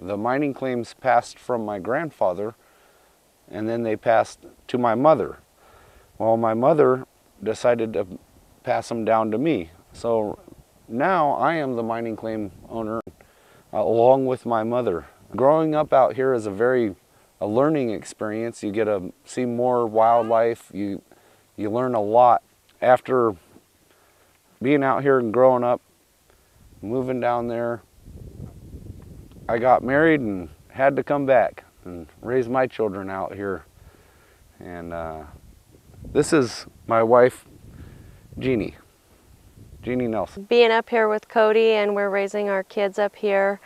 The mining claims passed from my grandfather, and then they passed to my mother. Well, my mother decided to pass them down to me. So now I am the mining claim owner along with my mother. Growing up out here is a learning experience. You get to see more wildlife. You learn a lot. After being out here and growing up, moving down there, I got married and had to come back and raise my children out here. And this is my wife, Jeannie Nelson. Being up here with Cody, and we're raising our kids up here.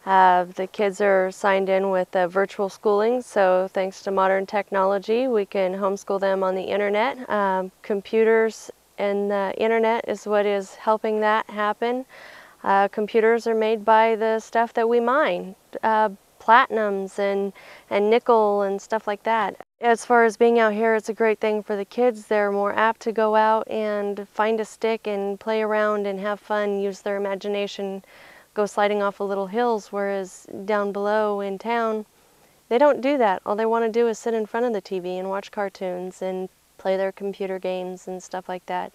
The kids are signed in with virtual schooling, so thanks to modern technology, we can homeschool them on the internet. Computers and the internet is what is helping that happen. Computers are made by the stuff that we mine, platinums and nickel and stuff like that. As far as being out here, it's a great thing for the kids. They're more apt to go out and find a stick and play around and have fun, use their imagination, go sliding off of little hills, whereas down below in town, they don't do that. All they want to do is sit in front of the TV and watch cartoons and play their computer games and stuff like that.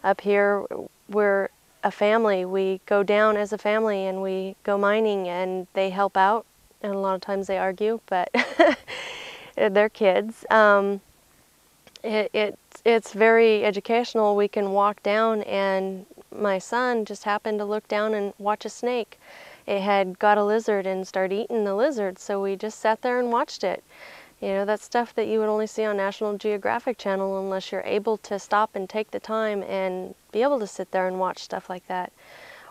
Up here, we're a family. We go down as a family and we go mining, and they help out, and a lot of times they argue, but they're kids. It's very educational. We can walk down, and my son just happened to look down and watch a snake. It had got a lizard and started eating the lizard, so we just sat there and watched it. You know, that's stuff that you would only see on National Geographic Channel unless you're able to stop and take the time and be able to sit there and watch stuff like that.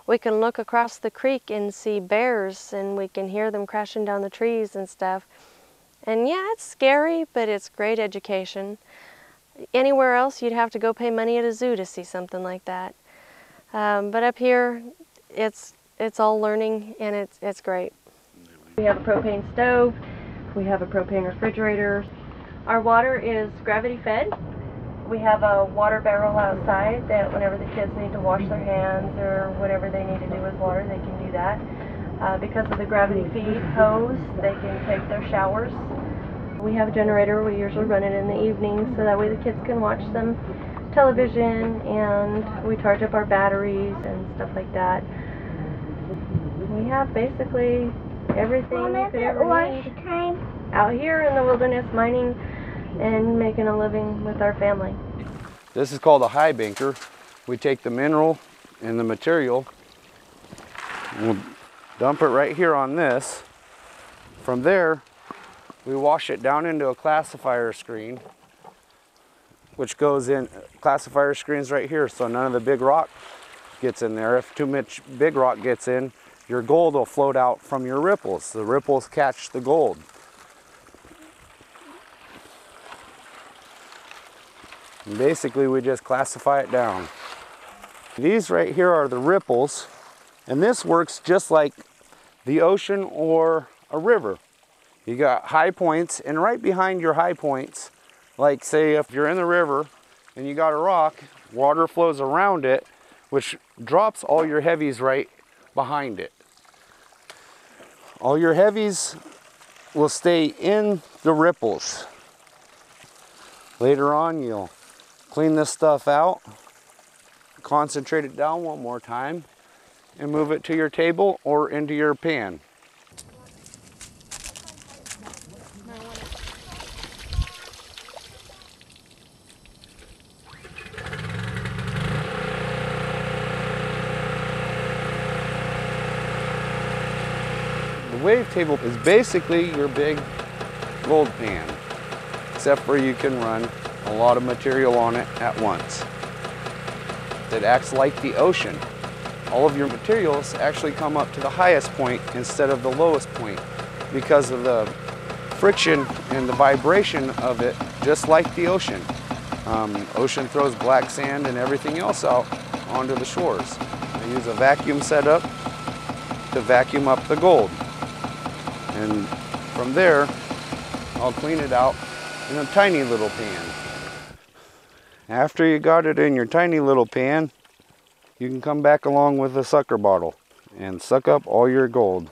We can look across the creek and see bears, and we can hear them crashing down the trees and stuff. And yeah, it's scary, but it's great education. Anywhere else, you'd have to go pay money at a zoo to see something like that. But up here, it's all learning, and it's great. We have a propane stove. We have a propane refrigerator. Our water is gravity fed. We have a water barrel outside that whenever the kids need to wash their hands or whatever they need to do with water, they can do that. Because of the gravity feed hose, they can take their showers. We have a generator. We usually run it in the evenings so that way the kids can watch some television, and we charge up our batteries and stuff like that. We have basically everything you could ever need out here in the wilderness, mining and making a living with our family. This is called a high banker. We take the mineral and the material, we'll dump it right here on this. From there, we wash it down into a classifier screen, which goes in, classifier screens right here, so none of the big rock gets in there. If too much big rock gets in, your gold will float out from your ripples. The ripples catch the gold. And basically, we just classify it down. These right here are the ripples, and this works just like the ocean or a river. You got high points, and right behind your high points, like say if you're in the river and you got a rock, water flows around it, which drops all your heavies right behind it. All your heavies will stay in the ripples. Later on, you'll clean this stuff out, concentrate it down one more time, and move it to your table or into your pan. The wave table is basically your big gold pan, except for you can run a lot of material on it at once. It acts like the ocean. All of your materials actually come up to the highest point instead of the lowest point because of the friction and the vibration of it, just like the ocean. Ocean throws black sand and everything else out onto the shores. They use a vacuum setup to vacuum up the gold. And from there, I'll clean it out in a tiny little pan. After you got it in your tiny little pan, you can come back along with a sucker bottle and suck up all your gold.